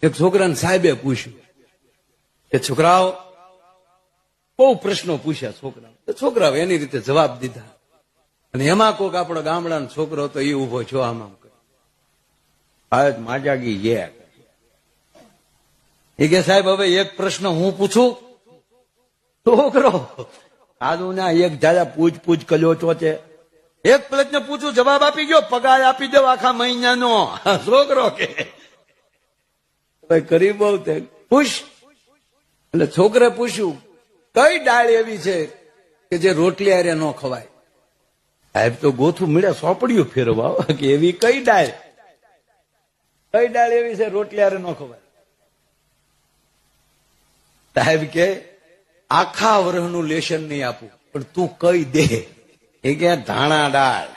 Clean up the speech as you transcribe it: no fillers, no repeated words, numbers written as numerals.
એક છોકરાને સાહેબે પૂછ્યું કે છોકરાઓ બહુ પ્રશ્નો પૂછ્યા છોકરાઓ એની રીતે જવાબ દીધા, અને એમાં કોઈક આપણો ગામડાનો છોકરો હતો એ ઉભો છો આમ માજાગી એ કે સાહેબ હવે એક પ્રશ્ન હું પૂછું. છોકરો આદુ ના એક જાજા પૂછ કર્યો છો છે, એક પ્રશ્ન પૂછું જવાબ આપી ગયો, પગાર આપી દો આખા મહિનાનો. છોકરો કે કરી બહુ તે પૂછ. એટલે છોકરે પૂછ્યું કઈ ડાળ એવી છે કે જે રોટલી હારે ન ખવાય? સાહેબ તો ગોથું મળ્યા સોપડ્યું ફેરવા કે એવી કઈ ડાળ એવી છે રોટલી હારે ન ખવાય? સાહેબ કે આખા વર્ષનું લેશન નહીં આપું, પણ તું કઈ દે. એ કે ધાણા ડાળ.